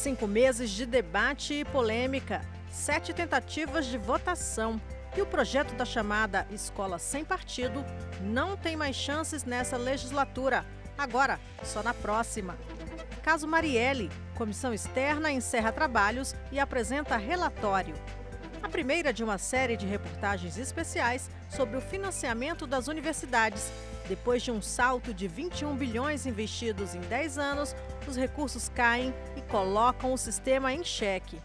5 meses de debate e polêmica, 7 tentativas de votação. E o projeto da chamada Escola Sem Partido não tem mais chances nessa legislatura. Agora, só na próxima. Caso Marielle, comissão externa encerra trabalhos e apresenta relatório. A primeira de uma série de reportagens especiais sobre o financiamento das universidades. Depois de um salto de 21 bilhões investidos em 10 anos, os recursos caem e colocam o sistema em xeque.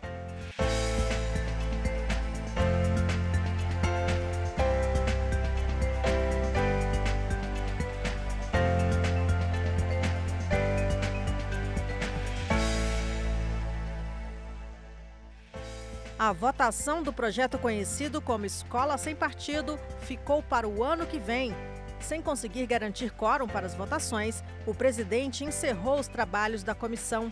A votação do projeto conhecido como Escola Sem Partido ficou para o ano que vem. Sem conseguir garantir quórum para as votações, o presidente encerrou os trabalhos da comissão.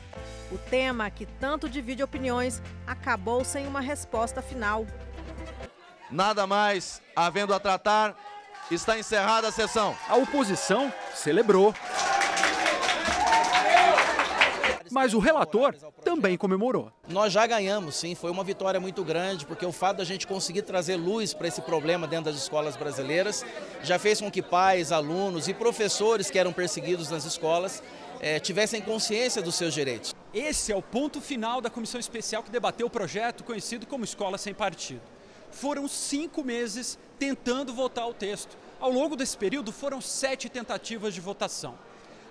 O tema, que tanto divide opiniões, acabou sem uma resposta final. Nada mais havendo a tratar, está encerrada a sessão. A oposição celebrou. Mas o relator também comemorou. Nós já ganhamos, sim, foi uma vitória muito grande, porque o fato da gente conseguir trazer luz para esse problema dentro das escolas brasileiras já fez com que pais, alunos e professores que eram perseguidos nas escolas tivessem consciência dos seus direitos. Esse é o ponto final da comissão especial que debateu o projeto conhecido como Escola Sem Partido. Foram 5 meses tentando votar o texto. Ao longo desse período foram 7 tentativas de votação.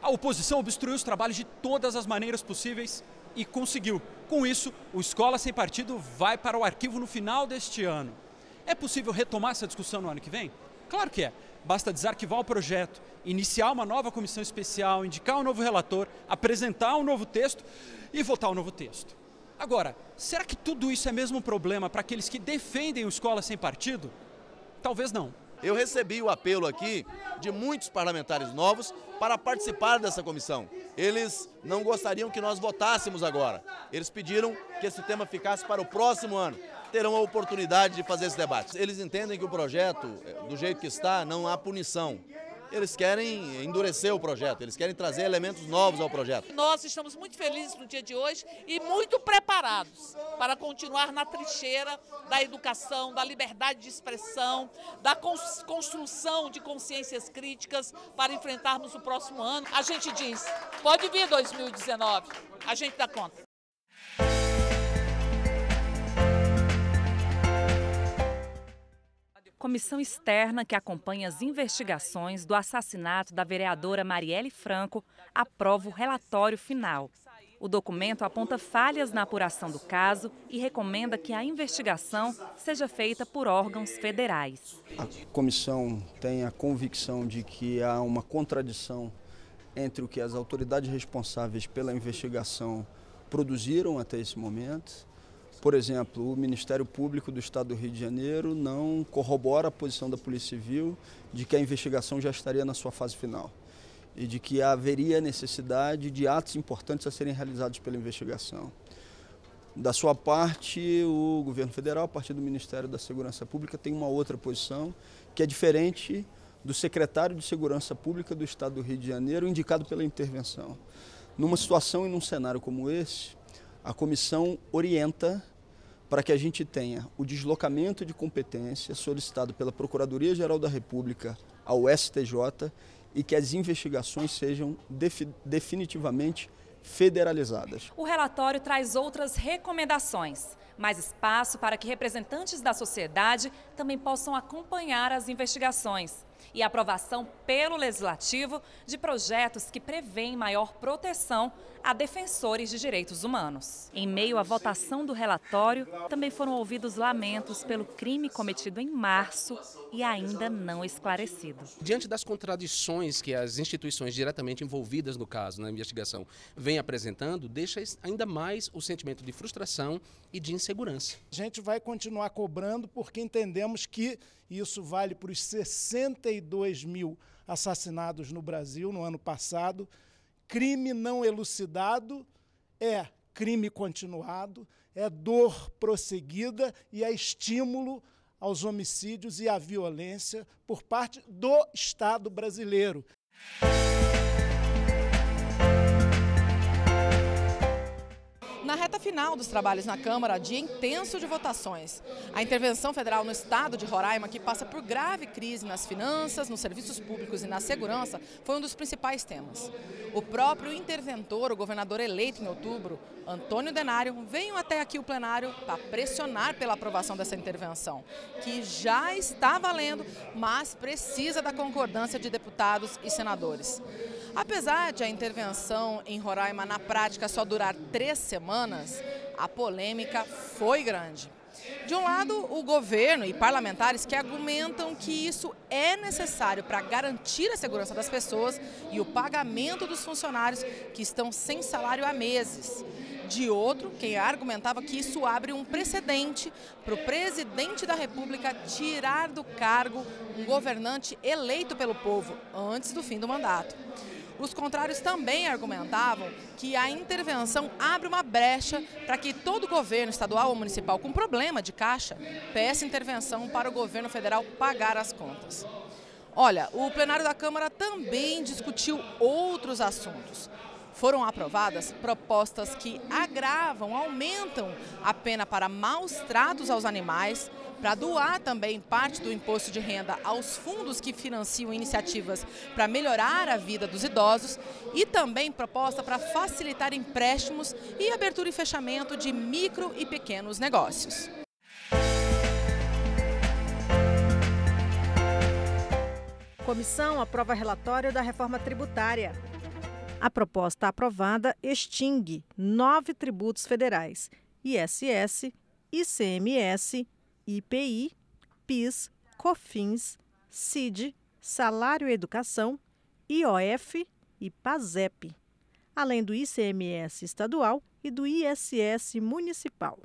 A oposição obstruiu os trabalhos de todas as maneiras possíveis e conseguiu. Com isso, o Escola Sem Partido vai para o arquivo no final deste ano. É possível retomar essa discussão no ano que vem? Claro que é. Basta desarquivar o projeto, iniciar uma nova comissão especial, indicar um novo relator, apresentar um novo texto e votar o novo texto. Agora, será que tudo isso é mesmo um problema para aqueles que defendem o Escola Sem Partido? Talvez não. Eu recebi o apelo aqui de muitos parlamentares novos para participar dessa comissão. Eles não gostariam que nós votássemos agora. Eles pediram que esse tema ficasse para o próximo ano. Terão a oportunidade de fazer esse debate. Eles entendem que o projeto, do jeito que está, não há punição. Eles querem endurecer o projeto, eles querem trazer elementos novos ao projeto. Nós estamos muito felizes no dia de hoje e muito preparados para continuar na trincheira da educação, da liberdade de expressão, da construção de consciências críticas para enfrentarmos o próximo ano. A gente diz, pode vir 2019, a gente dá conta. Comissão externa que acompanha as investigações do assassinato da vereadora Marielle Franco aprova o relatório final. O documento aponta falhas na apuração do caso e recomenda que a investigação seja feita por órgãos federais. A comissão tem a convicção de que há uma contradição entre o que as autoridades responsáveis pela investigação produziram até esse momento. Por exemplo, o Ministério Público do Estado do Rio de Janeiro não corrobora a posição da Polícia Civil de que a investigação já estaria na sua fase final e de que haveria necessidade de atos importantes a serem realizados pela investigação. Da sua parte, o governo federal, a partir do Ministério da Segurança Pública, tem uma outra posição que é diferente do secretário de Segurança Pública do Estado do Rio de Janeiro, indicado pela intervenção. Numa situação e num cenário como esse, a comissão orienta para que a gente tenha o deslocamento de competência solicitado pela Procuradoria-Geral da República ao STJ e que as investigações sejam definitivamente federalizadas. O relatório traz outras recomendações, mais espaço para que representantes da sociedade também possam acompanhar as investigações e aprovação pelo Legislativo de projetos que prevêem maior proteção a defensores de direitos humanos. Em meio à votação do relatório, também foram ouvidos lamentos pelo crime cometido em março e ainda não esclarecido. Diante das contradições que as instituições diretamente envolvidas no caso, na investigação, vêm apresentando, deixa ainda mais o sentimento de frustração e de insegurança. A gente vai continuar cobrando porque entendemos que isso vale para os 62 mil assassinados no Brasil no ano passado. Crime não elucidado é crime continuado, é dor prosseguida e é estímulo aos homicídios e à violência por parte do Estado brasileiro. Na reta final dos trabalhos na Câmara, dia intenso de votações. A intervenção federal no estado de Roraima, que passa por grave crise nas finanças, nos serviços públicos e na segurança, foi um dos principais temas. O próprio interventor, o governador eleito em outubro, Antônio Denário, veio até aqui o plenário para pressionar pela aprovação dessa intervenção, que já está valendo, mas precisa da concordância de deputados e senadores. Apesar de a intervenção em Roraima, na prática, só durar 3 semanas, a polêmica foi grande. De um lado, o governo e parlamentares que argumentam que isso é necessário para garantir a segurança das pessoas e o pagamento dos funcionários que estão sem salário há meses. De outro, quem argumentava que isso abre um precedente para o presidente da República tirar do cargo um governante eleito pelo povo antes do fim do mandato. Os contrários também argumentavam que a intervenção abre uma brecha para que todo governo estadual ou municipal com problema de caixa peça intervenção para o governo federal pagar as contas. Olha, o plenário da Câmara também discutiu outros assuntos. Foram aprovadas propostas que aumentam a pena para maus tratos aos animais, para doar também parte do imposto de renda aos fundos que financiam iniciativas para melhorar a vida dos idosos e também proposta para facilitar empréstimos e abertura e fechamento de micro e pequenos negócios. Comissão aprova relatório da reforma tributária. A proposta aprovada extingue 9 tributos federais: ISS, ICMS, IPI, PIS, COFINS, CID, Salário e Educação, IOF e PASEP, além do ICMS estadual e do ISS municipal.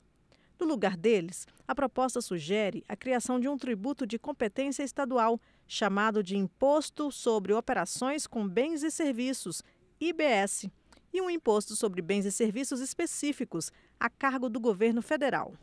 No lugar deles, a proposta sugere a criação de um tributo de competência estadual, chamado de Imposto sobre Operações com Bens e Serviços, IBS, e um imposto sobre bens e serviços específicos a cargo do governo federal.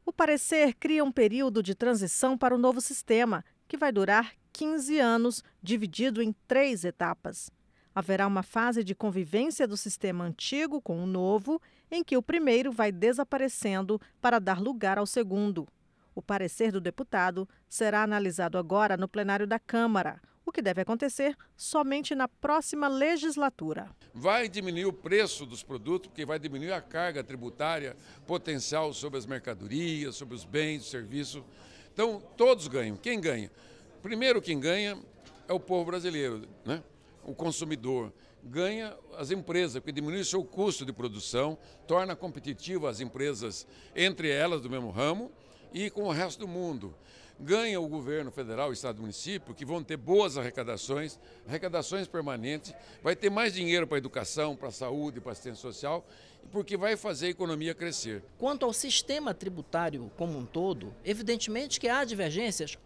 O parecer cria um período de transição para o novo sistema, que vai durar 15 anos, dividido em 3 etapas. Haverá uma fase de convivência do sistema antigo com o novo, em que o primeiro vai desaparecendo para dar lugar ao segundo. O parecer do deputado será analisado agora no plenário da Câmara, o que deve acontecer somente na próxima legislatura. Vai diminuir o preço dos produtos, porque vai diminuir a carga tributária potencial sobre as mercadorias, sobre os bens, os serviços. Então, todos ganham. Quem ganha? Primeiro, quem ganha é o povo brasileiro, né? O consumidor. Ganha as empresas, porque diminui o seu custo de produção, torna competitiva as empresas entre elas do mesmo ramo e com o resto do mundo. Ganha o governo federal, estado e município, que vão ter boas arrecadações permanentes, vai ter mais dinheiro para a educação, para a saúde, para a assistência social, porque vai fazer a economia crescer. Quanto ao sistema tributário como um todo, evidentemente que há divergências.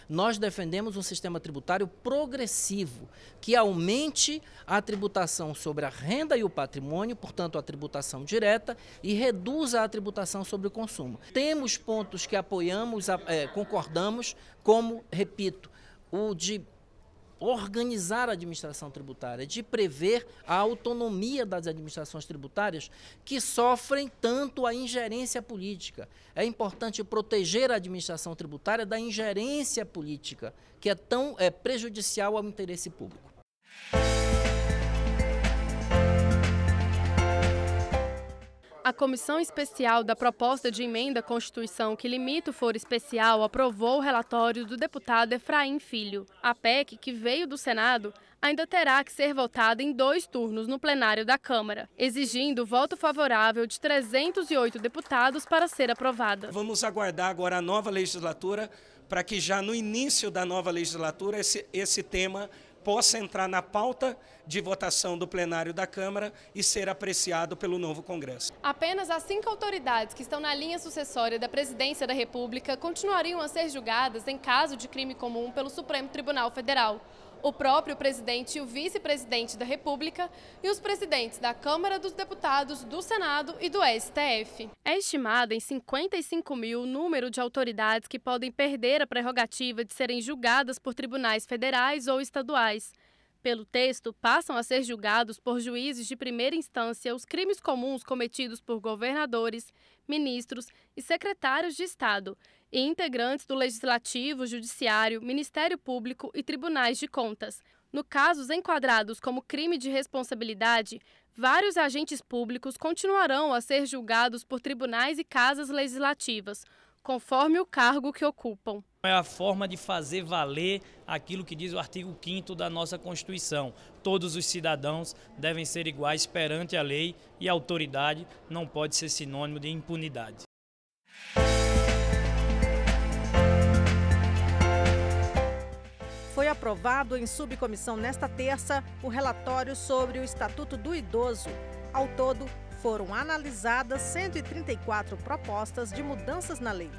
Nós defendemos um sistema tributário progressivo, que aumente a tributação sobre a renda e o patrimônio, portanto a tributação direta, e reduza a tributação sobre o consumo. Temos pontos que apoiamos, concordamos, como, repito, o de organizar a administração tributária, de prever a autonomia das administrações tributárias que sofrem tanto a ingerência política. É importante proteger a administração tributária da ingerência política, que é tão prejudicial ao interesse público. A Comissão Especial da Proposta de Emenda à Constituição que limita o foro especial aprovou o relatório do deputado Efraim Filho. A PEC, que veio do Senado, ainda terá que ser votada em 2 turnos no plenário da Câmara, exigindo o voto favorável de 308 deputados para ser aprovada. Vamos aguardar agora a nova legislatura para que já no início da nova legislatura esse tema possa entrar na pauta de votação do plenário da Câmara e ser apreciado pelo novo Congresso. Apenas as 5 autoridades que estão na linha sucessória da Presidência da República continuariam a ser julgadas em caso de crime comum pelo Supremo Tribunal Federal. O próprio presidente e o vice-presidente da República e os presidentes da Câmara dos Deputados, do Senado e do STF. É estimado em 55 mil o número de autoridades que podem perder a prerrogativa de serem julgadas por tribunais federais ou estaduais. Pelo texto, passam a ser julgados por juízes de primeira instância os crimes comuns cometidos por governadores, ministros e secretários de Estado e integrantes do Legislativo, Judiciário, Ministério Público e Tribunais de Contas. No casos enquadrados como crime de responsabilidade, vários agentes públicos continuarão a ser julgados por tribunais e casas legislativas, conforme o cargo que ocupam. É a forma de fazer valer aquilo que diz o artigo 5º da nossa Constituição. Todos os cidadãos devem ser iguais perante a lei e a autoridade não pode ser sinônimo de impunidade. Foi aprovado em subcomissão nesta terça o relatório sobre o Estatuto do Idoso. Ao todo, foram analisadas 134 propostas de mudanças na lei.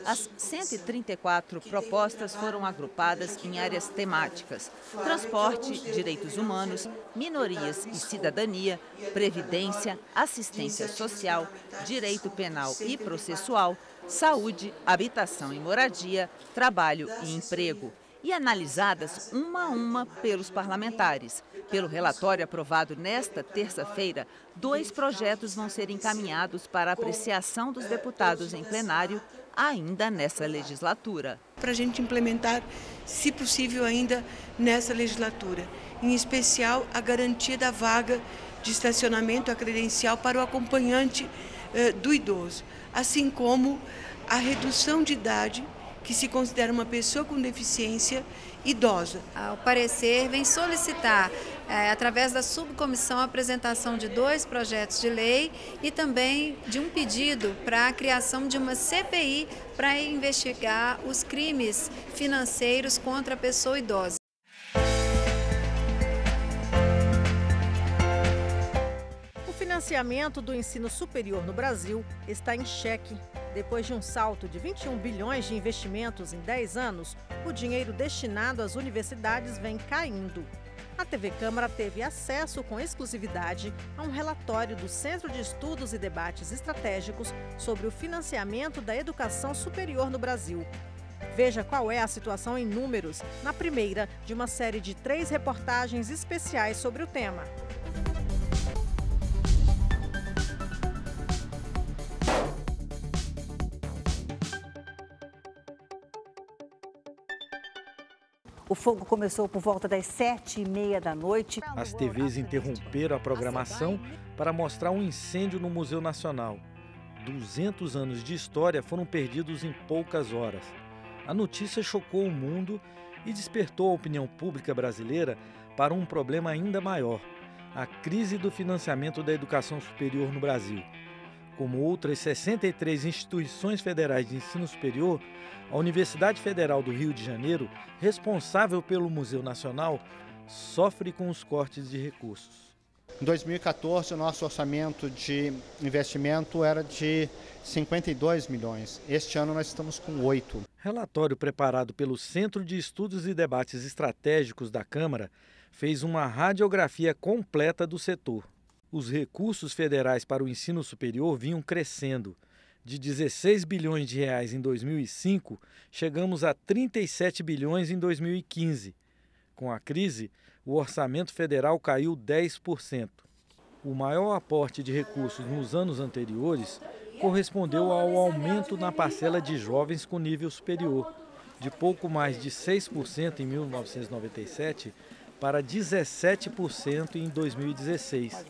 As 134 propostas foram agrupadas em áreas temáticas: transporte, direitos humanos, minorias e cidadania, previdência, assistência social, direito penal e processual, saúde, habitação e moradia, trabalho e emprego. E analisadas uma a uma pelos parlamentares. Pelo relatório aprovado nesta terça-feira, 2 projetos vão ser encaminhados para apreciação dos deputados em plenário ainda nessa legislatura. Para a gente implementar, se possível, ainda nessa legislatura. Em especial, a garantia da vaga de estacionamento, a credencial para o acompanhante do idoso, assim como a redução de idade que se considera uma pessoa com deficiência idosa. O parecer vem solicitar, através da subcomissão, a apresentação de 2 projetos de lei e também de um pedido para a criação de uma CPI para investigar os crimes financeiros contra a pessoa idosa. O financiamento do ensino superior no Brasil está em xeque. Depois de um salto de 21 bilhões de investimentos em 10 anos, o dinheiro destinado às universidades vem caindo. A TV Câmara teve acesso com exclusividade a um relatório do Centro de Estudos e Debates Estratégicos sobre o financiamento da educação superior no Brasil. Veja qual é a situação em números na primeira de uma série de 3 reportagens especiais sobre o tema. O fogo começou por volta das 7h30 da noite. As TVs interromperam a programação para mostrar um incêndio no Museu Nacional. 200 anos de história foram perdidos em poucas horas. A notícia chocou o mundo e despertou a opinião pública brasileira para um problema ainda maior: a crise do financiamento da educação superior no Brasil. Como outras 63 instituições federais de ensino superior, a Universidade Federal do Rio de Janeiro, responsável pelo Museu Nacional, sofre com os cortes de recursos. Em 2014, o nosso orçamento de investimento era de 52 milhões. Este ano nós estamos com 8. Relatório preparado pelo Centro de Estudos e Debates Estratégicos da Câmara fez uma radiografia completa do setor. Os recursos federais para o ensino superior vinham crescendo. De 16 bilhões de reais em 2005, chegamos a 37 bilhões em 2015. Com a crise, o orçamento federal caiu 10%. O maior aporte de recursos nos anos anteriores correspondeu ao aumento na parcela de jovens com nível superior, de pouco mais de 6% em 1997 para 17% em 2016.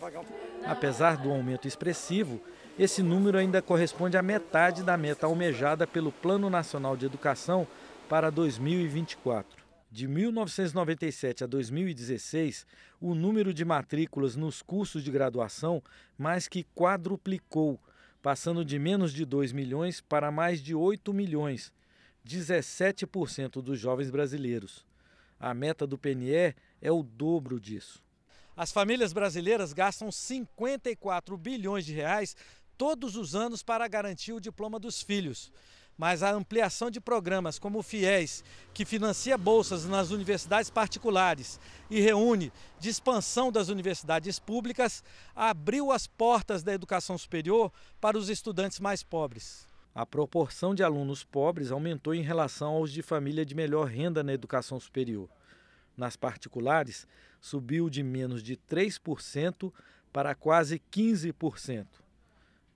Apesar do aumento expressivo, esse número ainda corresponde à metade da meta almejada pelo Plano Nacional de Educação para 2024. De 1997 a 2016, o número de matrículas nos cursos de graduação mais que quadruplicou, passando de menos de 2 milhões para mais de 8 milhões, 17% dos jovens brasileiros. A meta do PNE é o dobro disso. As famílias brasileiras gastam 54 bilhões de reais todos os anos para garantir o diploma dos filhos. Mas a ampliação de programas como o FIES, que financia bolsas nas universidades particulares e reúne de expansão das universidades públicas, abriu as portas da educação superior para os estudantes mais pobres. A proporção de alunos pobres aumentou em relação aos de família de melhor renda na educação superior. Nas particulares, subiu de menos de 3% para quase 15%.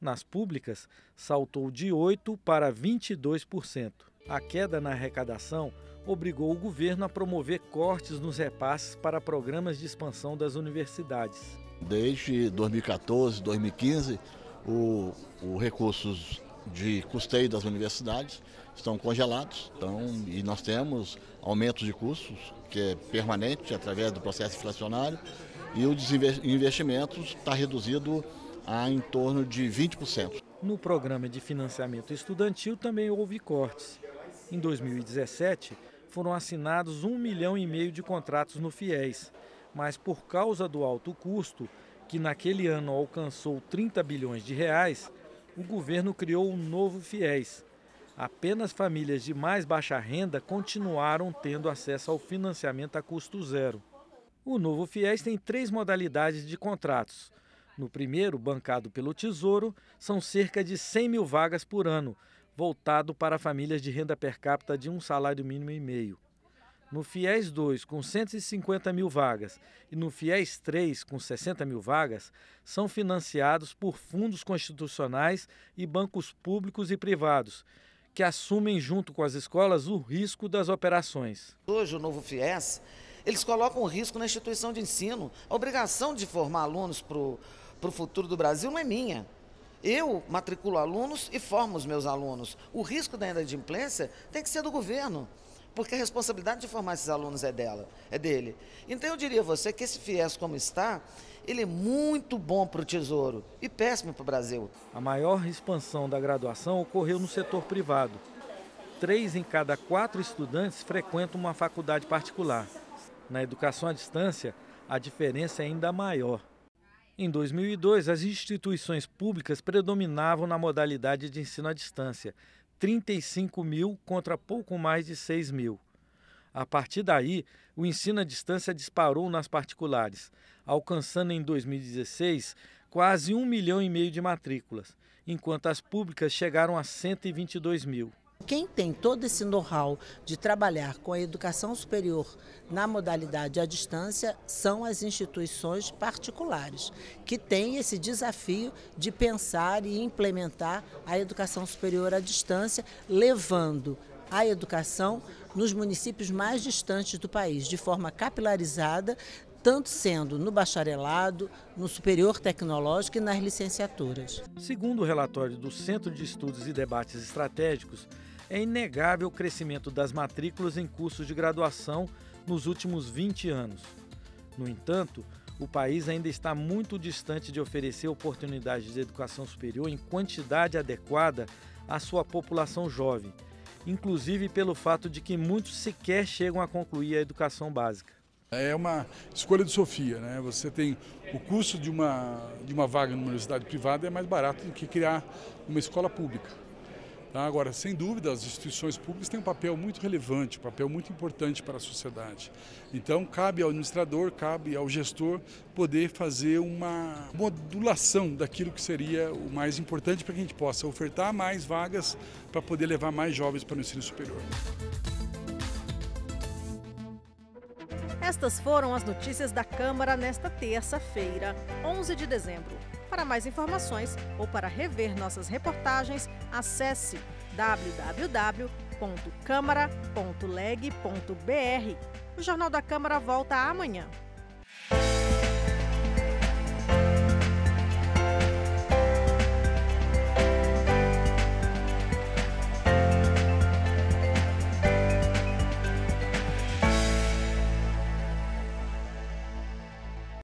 Nas públicas, saltou de 8% para 22%. A queda na arrecadação obrigou o governo a promover cortes nos repasses para programas de expansão das universidades. Desde 2014, 2015, os recursos de custeio das universidades estão congelados, e nós temos aumentos de custos, que é permanente através do processo inflacionário, e os investimentos está reduzido a em torno de 20%. No programa de financiamento estudantil também houve cortes. Em 2017, foram assinados 1,5 milhão de contratos no FIES, mas por causa do alto custo, que naquele ano alcançou 30 bilhões de reais, o governo criou um novo FIES. Apenas famílias de mais baixa renda continuaram tendo acesso ao financiamento a custo zero. O novo FIES tem 3 modalidades de contratos. No primeiro, bancado pelo Tesouro, são cerca de 100 mil vagas por ano, voltado para famílias de renda per capita de 1,5 salário mínimo. No FIES 2, com 150 mil vagas, e no FIES 3, com 60 mil vagas, são financiados por fundos constitucionais e bancos públicos e privados, que assumem junto com as escolas o risco das operações. Hoje, o novo FIES, eles colocam o risco na instituição de ensino. A obrigação de formar alunos para o futuro do Brasil não é minha. Eu matriculo alunos e formo os meus alunos. O risco da inadimplência tem que ser do governo, porque a responsabilidade de formar esses alunos é dele. Então eu diria a você que esse FIES como está, ele é muito bom para o Tesouro e péssimo para o Brasil. A maior expansão da graduação ocorreu no setor privado. 3 em cada 4 estudantes frequentam uma faculdade particular. Na educação à distância, a diferença é ainda maior. Em 2002, as instituições públicas predominavam na modalidade de ensino à distância, 35 mil contra pouco mais de 6 mil. A partir daí, o ensino à distância disparou nas particulares, alcançando em 2016 quase 1,5 milhão de matrículas, enquanto as públicas chegaram a 122 mil. Quem tem todo esse know-how de trabalhar com a educação superior na modalidade à distância são as instituições particulares, que têm esse desafio de pensar e implementar a educação superior à distância, levando a educação nos municípios mais distantes do país, de forma capilarizada, tanto sendo no bacharelado, no superior tecnológico e nas licenciaturas. Segundo o relatório do Centro de Estudos e Debates Estratégicos, é inegável o crescimento das matrículas em cursos de graduação nos últimos 20 anos. No entanto, o país ainda está muito distante de oferecer oportunidades de educação superior em quantidade adequada à sua população jovem, inclusive pelo fato de que muitos sequer chegam a concluir a educação básica. É uma escolha de Sofia, né? Você tem o custo de uma vaga numa universidade privada é mais barato do que criar uma escola pública. Tá? Agora, sem dúvida, as instituições públicas têm um papel muito relevante, um papel muito importante para a sociedade. Então, cabe ao administrador, cabe ao gestor poder fazer uma modulação daquilo que seria o mais importante para que a gente possa ofertar mais vagas para poder levar mais jovens para o ensino superior. Estas foram as notícias da Câmara nesta terça-feira, 11 de dezembro. Para mais informações ou para rever nossas reportagens, acesse www.câmara.leg.br. O Jornal da Câmara volta amanhã.